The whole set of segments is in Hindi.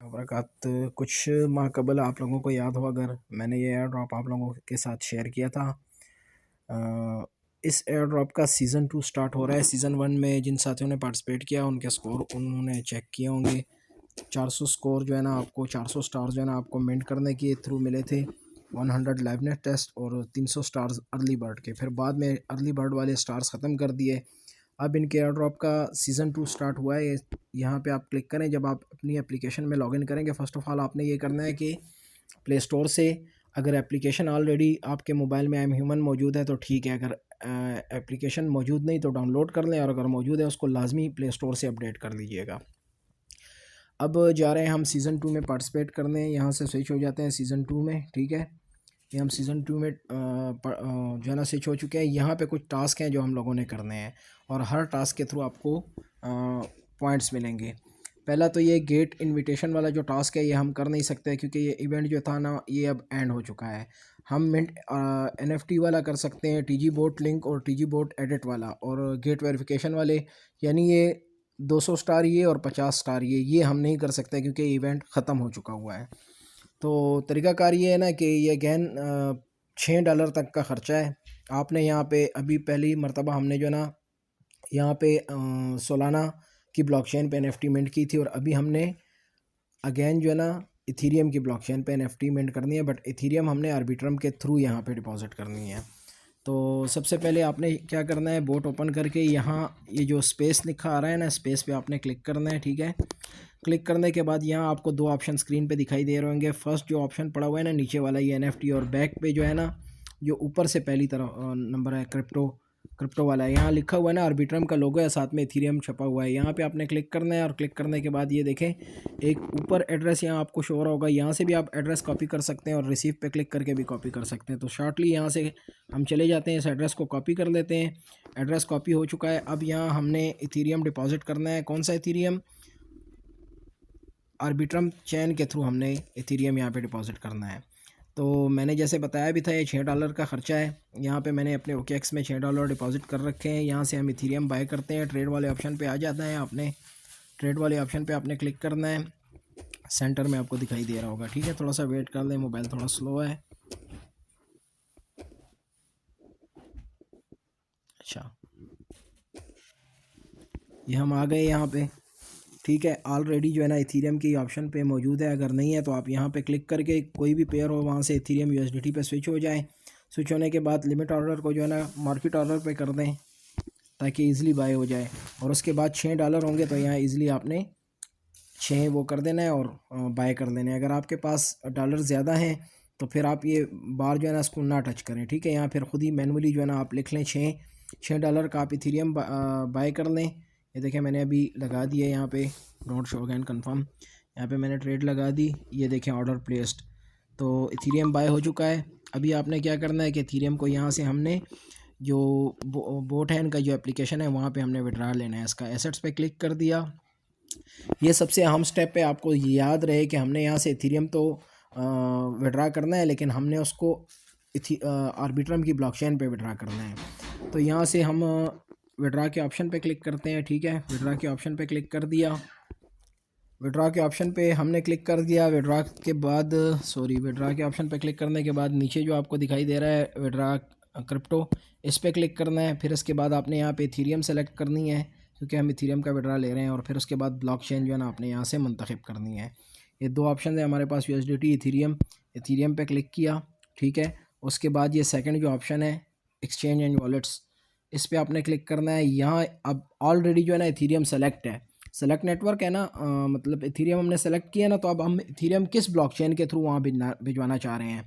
वबरकात। कुछ माह कबल आप लोगों को याद हो अगर, मैंने ये एयर ड्रॉप आप लोगों के साथ शेयर किया था। इस एयर ड्रॉप का सीज़न 2 स्टार्ट हो रहा है। सीज़न 1 में जिन साथियों ने पार्टिसिपेट किया उनके स्कोर उन्होंने चेक किए होंगे। 400 स्कोर जो है ना आपको 400 स्टार्स जो है ना आपको मिंट करने के थ्रू मिले थे। 100 लाइव नेट टेस्ट और 300 स्टार्स अर्ली बर्ड के। फिर बाद में अर्ली बर्ड वाले स्टार्स ख़त्म कर दिए। अब इनके एयर ड्रॉप का सीज़न 2 स्टार्ट हुआ है। यहाँ पे आप क्लिक करें। जब आप अपनी एप्लीकेशन में लॉगिन करेंगे, फ़र्स्ट ऑफ़ ऑल आपने ये करना है कि प्ले स्टोर से अगर एप्लीकेशन ऑलरेडी आपके मोबाइल में आई एम ह्यूमन मौजूद है तो ठीक है, अगर एप्लीकेशन मौजूद नहीं तो डाउनलोड कर लें, और अगर मौजूद है उसको लाजमी प्ले स्टोर से अपडेट कर लीजिएगा। अब जा रहे हैं हम सीज़न 2 में पार्टिसिपेट करने। यहाँ से स्विच हो जाते हैं सीज़न 2 में, ठीक है। ये हम सीज़न 2 में जो है ना स्विच हो चुके हैं। यहाँ पे कुछ टास्क हैं जो हम लोगों ने करने हैं, और हर टास्क के थ्रू आपको पॉइंट्स मिलेंगे। पहला तो ये गेट इनविटेशन वाला जो टास्क है ये हम कर नहीं सकते, क्योंकि ये इवेंट जो था ना ये अब एंड हो चुका है। हम मिंट NFT वाला कर सकते हैं, TG बोट लिंक और TG बोट एडिट वाला, और गेट वेरिफिकेशन वाले, यानी ये 200 स्टार ये और 50 स्टार ये हम नहीं कर सकते क्योंकि इवेंट ख़त्म हो चुका हुआ है। तो तरीक़ाकार ये है ना कि ये अगैन $6 तक का ख़र्चा है। आपने यहाँ पे अभी पहली मर्तबा हमने जो ना यहाँ पे सोलाना की ब्लॉकचेन पे NFT मिंट की थी, और अभी हमने अगैन जो है ना इथीरियम की ब्लॉकचेन पे NFT मिंट करनी है, बट इथीरियम हमने आर्बिट्रम के थ्रू यहाँ पे डिपॉजिट करनी है। तो सबसे पहले आपने क्या करना है, बोट ओपन करके यहाँ ये जो स्पेस लिखा आ रहा है ना, स्पेस पे आपने क्लिक करना है, ठीक है। क्लिक करने के बाद यहाँ आपको दो ऑप्शन स्क्रीन पे दिखाई दे रहे होंगे। फर्स्ट जो ऑप्शन पड़ा हुआ है ना नीचे वाला, ये NFT, और बैक पे जो है ना जो ऊपर से पहली तरफ नंबर है क्रिप्टो वाला है, यहाँ लिखा हुआ है ना आर्बिट्रम का लोगो है, साथ में इथीरियम छपा हुआ है। यहाँ पे आपने क्लिक करना है, और क्लिक करने के बाद ये देखें एक ऊपर एड्रेस यहाँ आपको शो हो रहा होगा, यहाँ से भी आप एड्रेस कॉपी कर सकते हैं और रिसीव पे क्लिक करके भी कॉपी कर सकते हैं। तो शॉर्टली यहाँ से हम चले जाते हैं, इस एड्रेस को कॉपी कर लेते हैं। एड्रेस कॉपी हो चुका है। अब यहाँ हमने इथीरियम डिपॉजिट करना है। कौन सा इथीरियम? आर्बिट्रम चैन के थ्रू हमने इथीरियम यहाँ पे डिपॉजिट करना है। तो मैंने जैसे बताया भी था ये $6 का ख़र्चा है। यहाँ पे मैंने अपने OKX में $6 डिपॉजिट कर रखे हैं। यहाँ से हम इथीरियम बाय करते हैं। ट्रेड वाले ऑप्शन पे आ जाता है, आपने ट्रेड वाले ऑप्शन पे आपने क्लिक करना है। सेंटर में आपको दिखाई दे रहा होगा, ठीक है। थोड़ा सा वेट कर लें, मोबाइल थोड़ा स्लो है। अच्छा, ये हम आ गए यहाँ पे, ठीक है। ऑलरेडी जो है ना इथीरियम की ऑप्शन पे मौजूद है। अगर नहीं है तो आप यहाँ पे क्लिक करके कोई भी पेयर हो वहाँ से इथीरियम USDT पे स्विच हो जाए। स्विच होने के बाद लिमिट ऑर्डर को जो है ना मार्केट ऑर्डर पे कर दें ताकि इजीली बाय हो जाए, और उसके बाद $6 होंगे तो यहाँ इजीली आपने 6 वो कर देना है और बाय कर लेना है। अगर आपके पास डॉलर ज़्यादा हैं तो फिर आप ये बार जो है ना इसको ना टच करें, ठीक है। यहाँ फिर ख़ुद ही मैनुअली जो है ना आप लिख लें $6 का आप इथीरियम बाय कर लें। ये देखें मैंने अभी लगा दिया यहाँ पे डोंट शो अगेन कंफर्म, यहाँ पे मैंने ट्रेड लगा दी। ये देखें ऑर्डर प्लेस्ड, तो इथीरियम बाय हो चुका है। अभी आपने क्या करना है कि इथीरियम को यहाँ से हमने जो बोट है इनका जो एप्लीकेशन है वहाँ पे हमने विड्रा लेना है। इसका एसेट्स पे क्लिक कर दिया। ये सबसे अहम स्टेप है, आपको याद रहे कि हमने यहाँ से इथीरियम तो विड्रा करना है, लेकिन हमने उसको आर्बिट्रम की ब्लॉकचेन पे विड्रा करना है। तो यहाँ से हम विड्रा के ऑप्शन पे क्लिक करते हैं, ठीक है। विड्रा के ऑप्शन पे क्लिक कर दिया। विड्रा के ऑप्शन पे हमने क्लिक कर दिया। विड्रा के बाद विड्रा के ऑप्शन पे क्लिक करने के बाद नीचे जो आपको दिखाई दे रहा है विड्रा क्रिप्टो, इस पर क्लिक करना है। फिर इसके बाद आपने यहाँ पे इथीरियम सेलेक्ट करनी है, क्योंकि हम इथीरियम का विड्रा ले रहे हैं, और फिर उसके बाद ब्लॉकचेन जो है ना आपने यहाँ से मुंतखब करनी है। ये दो ऑप्शन है हमारे पास, USDT इथीरियम पे क्लिक किया, ठीक है। उसके बाद ये सेकंड जो ऑप्शन है एक्सचेंज एंड वॉलेट्स, इस पर आपने क्लिक करना है। यहाँ अब ऑलरेडी जो है ना इथीरियम सेलेक्ट है, सेलेक्ट नेटवर्क है ना, मतलब इथीरियम हमने सेलेक्ट किया ना, तो अब हम इथीरियम किस ब्लॉकचेन के थ्रू वहाँ भिजवाना चाह रहे हैं।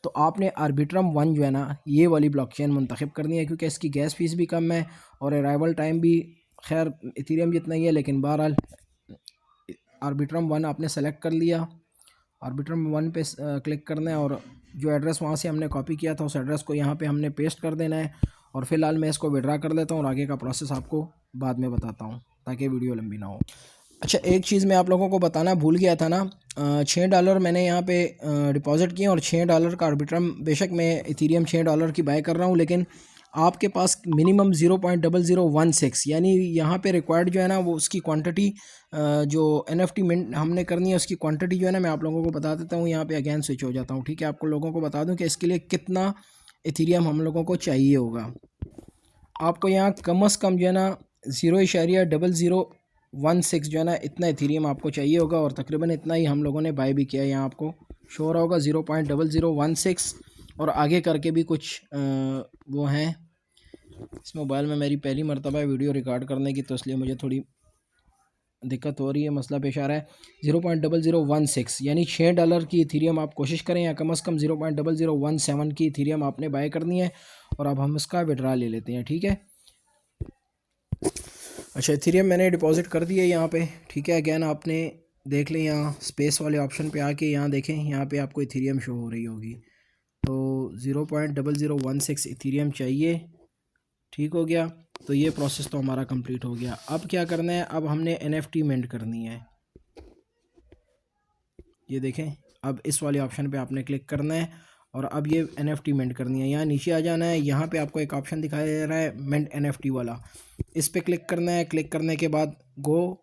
तो आपने आर्बिट्रम 1 जो है ना ये वाली ब्लॉकचेन मुंतखब करनी है, क्योंकि इसकी गैस फीस भी कम है और अराइवल टाइम भी खैर इथीरियम जितना ही है, लेकिन बहरहाल आर्बिट्रम 1 आपने सेलेक्ट कर लिया। आर्बिट्रम 1 पे क्लिक करना है, और जो एड्रेस वहाँ से हमने कॉपी किया था उस एड्रेस को यहाँ पे हमने पेस्ट कर देना है। और फ़िलहाल मैं इसको विड्रा कर लेता हूँ और आगे का प्रोसेस आपको बाद में बताता हूँ ताकि वीडियो लंबी ना हो। अच्छा, एक चीज़ मैं आप लोगों को बताना भूल गया था ना, $6 मैंने यहाँ पे डिपॉज़िट किए, और $6 का आर्बिट्रम, बेशक मैं इथीरियम $6 की बाय कर रहा हूँ, लेकिन आपके पास मिनिमम 0.0016 यानी यहाँ पे रिक्वायर्ड जो है ना वो उसकी क्वांटिटी जो NFT मिंट हमने करनी है उसकी क्वांटिटी जो है ना मैं आप लोगों को बता देता हूँ। यहाँ पे अगेन स्विच हो जाता हूँ, ठीक है। आपको लोगों को बता दूँ कि इसके लिए कितना इथीरियम हम लोगों को चाहिए होगा। आपको यहाँ कम अज़ कम जो है ना 0.0016 जो है ना इतना इथीरियम आपको चाहिए होगा, और तकरीबन इतना ही हम लोगों ने बाय भी किया है। यहाँ आपको शो हो रहा होगा 0.0016, और आगे करके भी कुछ वो हैं। इस मोबाइल में मेरी पहली मरतबा वीडियो रिकॉर्ड करने की, तो इसलिए मुझे थोड़ी दिक्कत हो रही है, मसला पेश आ रहा है। 0.0016 यानी $6 की इथीरियम आप कोशिश करें, या कम अज़ कम 0.0017 की इथीरियम आपने बाय करनी है। और अब हम इसका विड्रा ले लेते हैं, ठीक है। अच्छा, इथीरियम मैंने डिपॉजिट कर दिया यहाँ पे, ठीक है। अगैन आपने देख लें यहाँ स्पेस वाले ऑप्शन पे आके यहाँ देखें, यहाँ पे आपको इथीरियम शो हो रही होगी। तो 0.0016 इथीरियम चाहिए, ठीक हो गया। तो ये प्रोसेस तो हमारा कंप्लीट हो गया। अब क्या करना है, अब हमने NFT मिंट करनी है। ये देखें, अब इस वाले ऑप्शन पे आपने क्लिक करना है, और अब ये NFT मिंट करनी है। यहाँ नीचे आ जाना है, यहाँ पे आपको एक ऑप्शन दिखाई दे रहा है मिंट NFT वाला, इस पे क्लिक करना है। क्लिक करने के बाद गॉट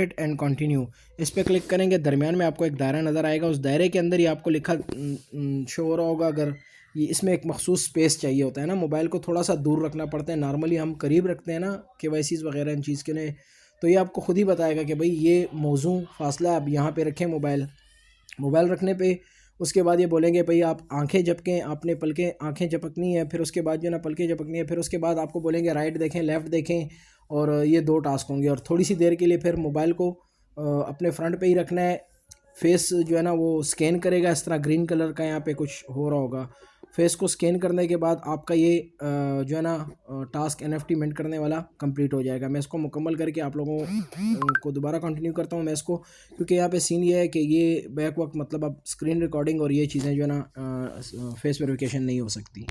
इट एंड कंटिन्यू, इस पे क्लिक करेंगे। दरमियान में आपको एक दायरा नज़र आएगा, उस दायरे के अंदर ही आपको लिखा शो हो रहा होगा। अगर ये इसमें एक मखसूस स्पेस चाहिए होता है ना, मोबाइल को थोड़ा सा दूर रखना पड़ता है, नॉर्मली हम करीब रखते हैं ना KYCs वगैरह इन चीज़ के लिए। तो ये आपको खुद ही बताएगा कि भाई ये मौजू फासला आप यहाँ पे रखें मोबाइल रखने पे। उसके बाद ये बोलेंगे भाई आप आंखें झपकें, आपने पलकें आंखें झपकनी है, फिर उसके बाद जो ना पलकें झपकनी है, फिर उसके बाद आपको बोलेंगे राइट देखें लेफ़्ट देखें, और ये 2 टास्क होंगे। और थोड़ी सी देर के लिए फिर मोबाइल को अपने फ्रंट पे ही रखना है। फेस जो है ना वो स्कैन करेगा, इस तरह ग्रीन कलर का यहाँ पे कुछ हो रहा होगा। फेस को स्कैन करने के बाद आपका ये जो है ना टास्क NFT मिंट करने वाला कंप्लीट हो जाएगा। मैं इसको मुकम्मल करके आप लोगों को दोबारा कंटिन्यू करता हूँ मैं इसको, क्योंकि यहाँ पे सीन ये है कि ये बैक वक्त मतलब अब स्क्रीन रिकॉर्डिंग और ये चीज़ें जो है ना फेस वेरिफिकेशन नहीं हो सकती।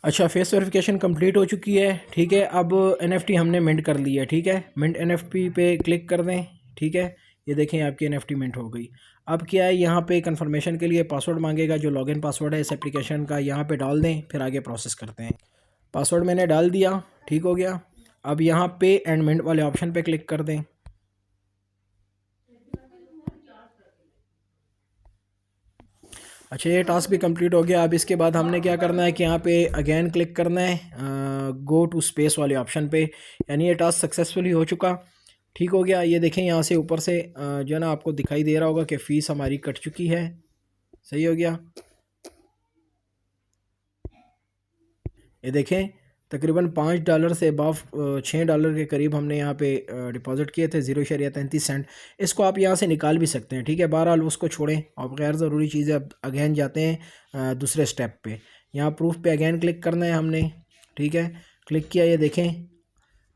अच्छा, फेस वेरिफिकेशन कंप्लीट हो चुकी है, ठीक है। अब NFT हमने मिंट कर ली है, ठीक है। मिंट NFT पे क्लिक कर दें, ठीक है। ये देखें आपकी NFT मिंट हो गई। अब क्या है, यहाँ पे कंफर्मेशन के लिए पासवर्ड मांगेगा, जो लॉगिन पासवर्ड है इस एप्लीकेशन का, यहाँ पे डाल दें, फिर आगे प्रोसेस करते हैं। पासवर्ड मैंने डाल दिया, ठीक हो गया। अब यहाँ पे एंड मिंट वाले ऑप्शन पे क्लिक कर दें। अच्छा, ये टास्क भी कंप्लीट हो गया। अब इसके बाद हमने क्या करना है कि यहाँ पे अगेन क्लिक करना है गो टू स्पेस वाले ऑप्शन पे, यानी ये टास्क सक्सेसफुली हो चुका, ठीक हो गया। ये देखें यहाँ से ऊपर से जो है ना आपको दिखाई दे रहा होगा कि फ़ीस हमारी कट चुकी है, सही हो गया। ये देखें तकरीबन $5 से अबव $6 के करीब हमने यहाँ पे डिपॉजिट किए थे, 0.33 इसको आप यहाँ से निकाल भी सकते हैं, ठीक है। बहरहाल उसको छोड़ें, अब गैर ज़रूरी चीज़ें। अब अगेन जाते हैं दूसरे स्टेप पे। यहाँ प्रूफ पे अगेन क्लिक करना है हमने, ठीक है। क्लिक किया, ये देखें।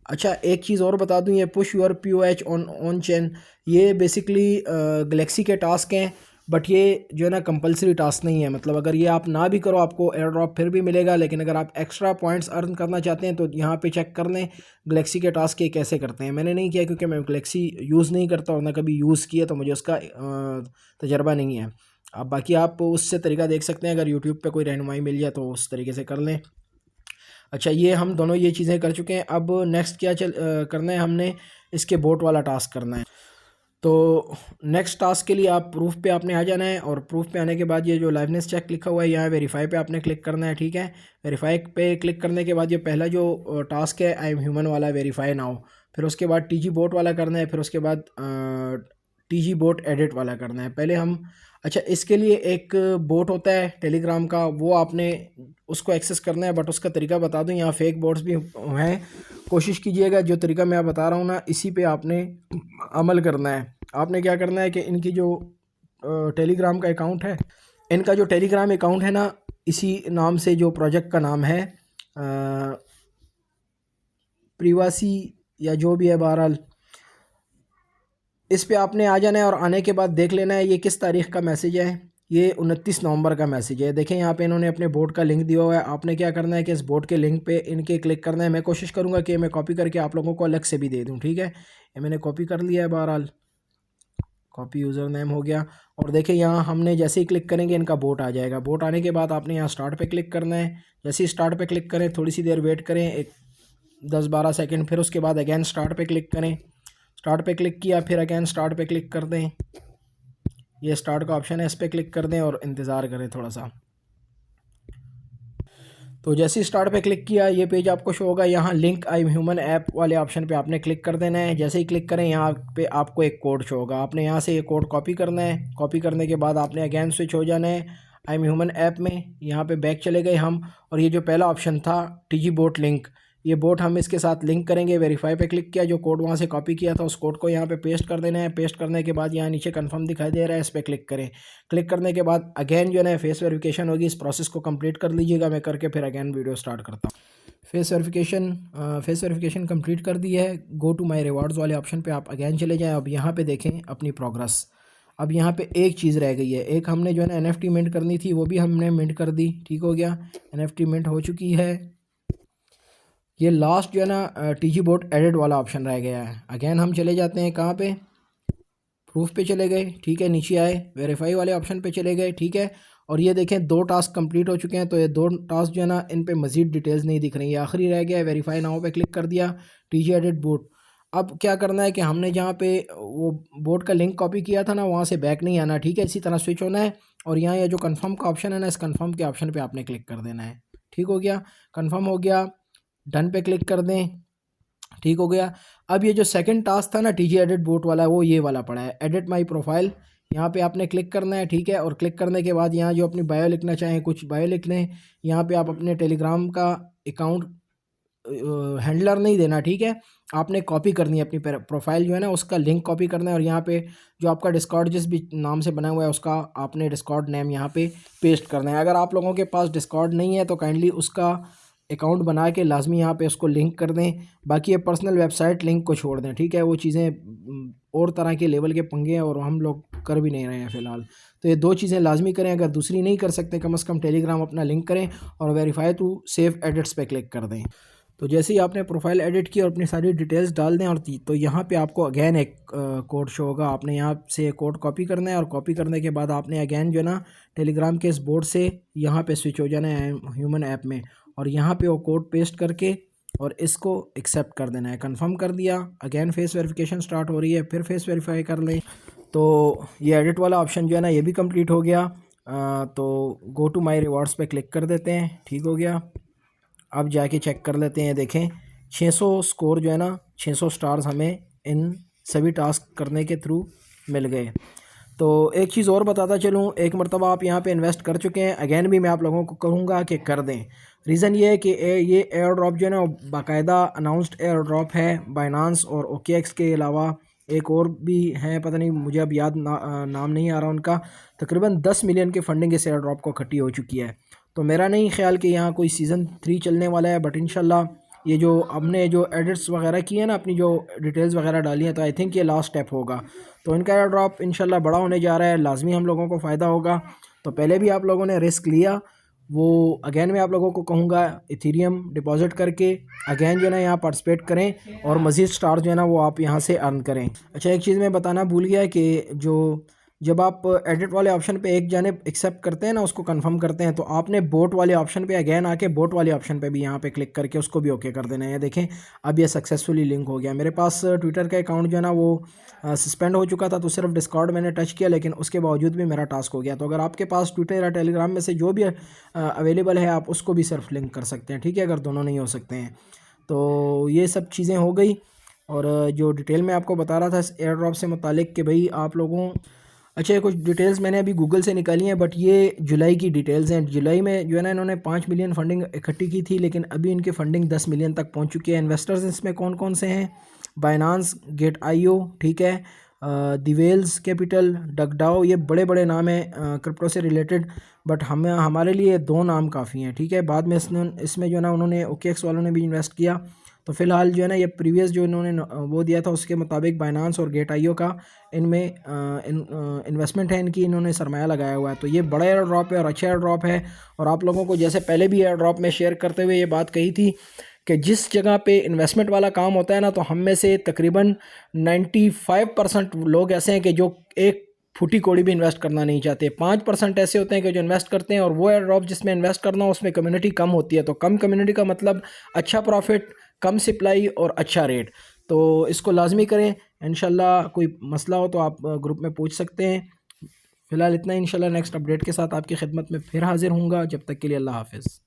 अच्छा, एक चीज़ और बता दूं, ये push your POH on chain, ये बेसिकली गलेक्सी के टास्क हैं, बट ये जो है ना कंपलसरी टास्क नहीं है। मतलब अगर ये आप ना भी करो आपको एयर ड्रॉप फिर भी मिलेगा, लेकिन अगर आप एक्स्ट्रा पॉइंट्स अर्न करना चाहते हैं तो यहाँ पे चेक कर लें गलेक्सी के टास्क ये कैसे करते हैं। मैंने नहीं किया क्योंकि मैं गलेक्सी यूज़ नहीं करता और ना कभी यूज़ किया, तो मुझे उसका तजर्बा नहीं है। अब बाकी आप उससे तरीका देख सकते हैं, अगर यूट्यूब पर कोई रहनुमाई मिल जाए तो उस तरीके से कर लें। अच्छा, ये हम दोनों ये चीज़ें कर चुके हैं। अब नेक्स्ट क्या करना है, हमने इसके बोट वाला टास्क करना है। तो नेक्स्ट टास्क के लिए आप प्रूफ पे आपने आ जाना है, और प्रूफ पे आने के बाद ये जो लाइवनेस चेक लिखा हुआ है यहाँ वेरीफाई पे आपने क्लिक करना है, ठीक है। वेरीफाई पे क्लिक करने के बाद ये पहला जो टास्क है आई एम ह्यूमन वाला, वेरीफाई नाउ, फिर उसके बाद TG बोट वाला करना है, फिर उसके बाद TG बोट एडिट वाला करना है। पहले हम, अच्छा, इसके लिए एक बोट होता है टेलीग्राम का, वो आपने उसको एक्सेस करना है, बट उसका तरीका बता दूं, यहाँ फेक बोट्स भी हैं। कोशिश कीजिएगा जो तरीका मैं बता रहा हूँ ना इसी पे आपने अमल करना है। आपने क्या करना है कि इनकी जो टेलीग्राम का अकाउंट है, इनका जो टेलीग्राम अकाउंट है ना, इसी नाम से जो प्रोजेक्ट का नाम है प्रिवासी या जो भी है, बहरहाल इस पे आपने आ जाना है। और आने के बाद देख लेना है ये किस तारीख़ का मैसेज है, ये 29 नवंबर का मैसेज है। देखें यहाँ पे इन्होंने अपने बोर्ड का लिंक दिया हुआ है। आपने क्या करना है कि इस बोर्ड के लिंक पे इनके क्लिक करना है। मैं कोशिश करूँगा कि मैं कॉपी करके आप लोगों को अलग से भी दे दूँ, ठीक है। ये मैंने कॉपी कर लिया है, बहरहाल कॉपी यूज़र नेम हो गया। और देखिए यहाँ हमने जैसे ही क्लिक करेंगे इनका बोट आ जाएगा। बोट आने के बाद आपने यहाँ स्टार्ट पे क्लिक करना है। जैसे ही स्टार्ट पे क्लिक करें थोड़ी सी देर वेट करें, एक 10-12 सेकंड, फिर उसके बाद अगेन स्टार्ट पे क्लिक करें। स्टार्ट पे क्लिक किया, फिर अगेन स्टार्ट पे क्लिक कर दें। ये स्टार्ट का ऑप्शन है, इस पर क्लिक कर दें और इंतज़ार करें थोड़ा सा। तो जैसे ही स्टार्ट पे क्लिक किया ये पेज आपको शो होगा। यहाँ लिंक आई ह्यूमन ऐप वाले ऑप्शन पे आपने क्लिक कर देना है। जैसे ही क्लिक करें यहाँ पे आपको एक कोड शो होगा, आपने यहाँ से ये कोड कॉपी करना है। कॉपी करने के बाद आपने अगेन स्विच हो जाना है आई ह्यूमन ऐप में। यहाँ पे बैक चले गए हम, और ये जो पहला ऑप्शन था टीजी बोट लिंक, ये बोट हम इसके साथ लिंक करेंगे। वेरीफाई पे क्लिक किया, जो कोड वहाँ से कॉपी किया था उस कोड को यहाँ पे पेस्ट कर देना है। पेस्ट करने के बाद यहाँ नीचे कंफर्म दिखाई दे रहा है, इस पर क्लिक करें। क्लिक करने के बाद अगेन जो है फेस वेरिफिकेशन होगी, इस प्रोसेस को कंप्लीट कर लीजिएगा। मैं करके फिर अगेन वीडियो स्टार्ट करता हूँ। फेस वेरिफिकेशन कंप्लीट कर दी है। गो टू माई रिवार्ड्स वाले ऑप्शन पर आप अगेन चले जाएँ। अब यहाँ पर देखें अपनी प्रोग्रेस। अब यहाँ पे एक चीज़ रह गई है, एक हमने जो है ना NFT मिंट करनी थी, वो भी हमने मिंट कर दी। ठीक हो गया, NFT मिंट हो चुकी है। ये लास्ट जो है ना टीजी बोट एडिट वाला ऑप्शन रह गया है। अगेन हम चले जाते हैं कहाँ पे, प्रूफ पे चले गए। ठीक है, नीचे आए, वेरीफाई वाले ऑप्शन पे चले गए। ठीक है, और ये देखें 2 टास्क कंप्लीट हो चुके हैं। तो ये 2 टास्क जो है ना इन पे मज़ीद डिटेल्स नहीं दिख रही, ये आखिरी रह गया है। वेरीफाई नाउ पे क्लिक कर दिया, टीजी एडिट बोट। अब क्या करना है कि हमने जहाँ पे वो बोट का लिंक कॉपी किया था ना, वहाँ से बैक नहीं आना। ठीक है, इसी तरह स्विच होना है, और यहाँ ये जो कन्फर्म का ऑप्शन है ना, इस कन्फर्म के ऑप्शन पर आपने क्लिक कर देना है। ठीक हो गया, कन्फर्म हो गया, डन पे क्लिक कर दें। ठीक हो गया। अब ये जो सेकंड टास्क था ना टीजी एडिट बोट वाला, वो ये वाला पड़ा है, एडिट माय प्रोफाइल। यहाँ पे आपने क्लिक करना है। ठीक है, और क्लिक करने के बाद यहाँ जो अपनी बायो लिखना चाहें कुछ बायो लिख लें। यहाँ पे आप अपने टेलीग्राम का अकाउंट हैंडलर नहीं देना। ठीक है, आपने कॉपी करनी है अपनी प्रोफाइल जो है ना, उसका लिंक कॉपी करना है, और यहाँ पे जो आपका डिस्कॉर्ड जिस भी नाम से बना हुआ है उसका आपने डिस्कॉर्ड नेम यहाँ पे पेस्ट करना है। अगर आप लोगों के पास डिस्कॉर्ड नहीं है तो काइंडली उसका अकाउंट बना के लाजमी यहाँ पे उसको लिंक कर दें। बाकी ये पर्सनल वेबसाइट लिंक को छोड़ दें। ठीक है, वो चीज़ें और तरह के लेवल के पंगे हैं और हम लोग कर भी नहीं रहे हैं फ़िलहाल। तो ये 2 चीज़ें लाजमी करें। अगर दूसरी नहीं कर सकते, कम से कम टेलीग्राम अपना लिंक करें और वेरीफाई टू सेव एडिट्स पे क्लिक कर दें। तो जैसे ही आपने प्रोफाइल एडिट की और अपनी सारी डिटेल्स डाल दें, और तो यहाँ पे आपको अगेन एक कोड शो होगा। आपने यहाँ से कोड कॉपी करना है, और कॉपी करने के बाद आपने अगेन जो ना टेलीग्राम के इस बोर्ड से यहाँ पे स्विच हो जाना है ह्यूमन ऐप में, और यहाँ पे वो कोड पेस्ट करके और इसको एक्सेप्ट कर देना है। कंफर्म कर दिया, अगेन फेस वेरिफिकेशन स्टार्ट हो रही है, फिर फेस वेरीफाई कर लें। तो ये एडिट वाला ऑप्शन जो है ना ये भी कंप्लीट हो गया। तो गो टू माई रिवॉर्ड्स पे क्लिक कर देते हैं। ठीक हो गया, अब जाके चेक कर लेते हैं। देखें 600 स्कोर जो है ना, 600 स्टार्स हमें इन सभी टास्क करने के थ्रू मिल गए। तो एक चीज़ और बताता चलूँ, एक मरतबा आप यहाँ पे इन्वेस्ट कर चुके हैं, अगेन भी मैं आप लोगों को कहूँगा कि कर दें। रीज़न ये है कि ये एयर ड्रॉप जो है ना बाकायदा अनाउंस्ड एयर ड्रॉप है। बाइनांस और OKX के अलावा एक और भी है, पता नहीं मुझे अब याद नाम नहीं आ रहा उनका। तकरीबन 10 मिलियन की फंडिंग इस एयर ड्रॉप को इकट्ठी हो चुकी है। तो मेरा नहीं ख्याल कि यहाँ कोई सीज़न 3 चलने वाला है, बट इंशाल्लाह ये जो हमने जो एडिट्स वगैरह की है ना, अपनी जो डिटेल्स वगैरह डाली हैं, तो आई थिंक ये लास्ट स्टेप होगा। तो इनका एयर ड्रॉप इंशाल्लाह बड़ा होने जा रहा है, लाजमी हम लोगों को फ़ायदा होगा। तो पहले भी आप लोगों ने रिस्क लिया, वो अगेन मैं आप लोगों को कहूँगा इथेरियम डिपॉजिट करके अगेन जो है ना यहाँ पार्टिसिपेट करें, और मज़ीद स्टार जो है ना वो आप यहाँ से अर्न करें। अच्छा, एक चीज़ मैं बताना भूल गया कि जब आप एडिट वाले ऑप्शन पे एक जानिब एक्सेप्ट करते हैं ना, उसको कंफर्म करते हैं, तो आपने बोट वाले ऑप्शन पे अगेन आके बोट वाले ऑप्शन पे भी यहाँ पे क्लिक करके उसको भी ओके कर देना है। देखें अब ये सक्सेसफुली लिंक हो गया। मेरे पास ट्विटर का अकाउंट जो है ना वो सस्पेंड हो चुका था, तो सिर्फ डिस्कॉर्ड मैंने टच किया, लेकिन उसके बावजूद भी मेरा टास्क हो गया। तो अगर आपके पास ट्विटर या टेलीग्राम में से जो भी अवेलेबल है, आप उसको भी सिर्फ लिंक कर सकते हैं। ठीक है, अगर दोनों नहीं हो सकते हैं। तो ये सब चीज़ें हो गई, और जो डिटेल में आपको बता रहा था इस एयर ड्रॉप से मुतालिक कि भाई आप लोगों, अच्छा कुछ डिटेल्स मैंने अभी गूगल से निकाली हैं, बट ये जुलाई की डिटेल्स हैं। जुलाई में जो है ना इन्होंने 5 मिलियन फंडिंग इकट्ठी की थी, लेकिन अभी इनकी फंडिंग 10 मिलियन तक पहुंच चुकी है। इन्वेस्टर्स इसमें कौन कौन से हैं? बाइनांस, गेट.io, ठीक है, दिवेल्स कैपिटल, डगडाओ, ये बड़े बड़े नाम हैं क्रिप्टो से रिलेटेड, बट हमारे लिए 2 नाम काफ़ी हैं। ठीक है, बाद में इसमें जो है ना उन्होंने OKX वालों ने भी इन्वेस्ट किया। तो फ़िलहाल जो है ना ये प्रीवियस जो इन्होंने वो दिया था उसके मुताबिक बाइनांस और गेट.io का इनमें इन्वेस्टमेंट है, इनकी इन्होंने सरमाया लगाया हुआ है। तो ये बड़ा एयर ड्रॉप है और अच्छा एयर ड्रॉप है। और आप लोगों को जैसे पहले भी एयर ड्रॉप में शेयर करते हुए ये बात कही थी कि जिस जगह पे इन्वेस्टमेंट वाला काम होता है ना, तो हम में से तकरीबन 95% लोग ऐसे हैं कि जो एक फूटी कौड़ी भी इन्वेस्ट करना नहीं चाहते। 5% ऐसे होते हैं कि जो इन्वेस्ट करते हैं, और वो एयर ड्रॉप जिसमें इन्वेस्ट करना हो उसमें कम्युनिटी कम होती है। तो कम कम्युनिटी का मतलब अच्छा प्रॉफिट, कम सप्लाई और अच्छा रेट। तो इसको लाजमी करें। इंशाल्लाह कोई मसला हो तो आप ग्रुप में पूछ सकते हैं। फ़िलहाल इतना ही। इंशाल्लाह नेक्स्ट अपडेट के साथ आपकी खिदमत में फिर हाजिर होऊंगा। जब तक के लिए अल्लाह हाफ़िज़।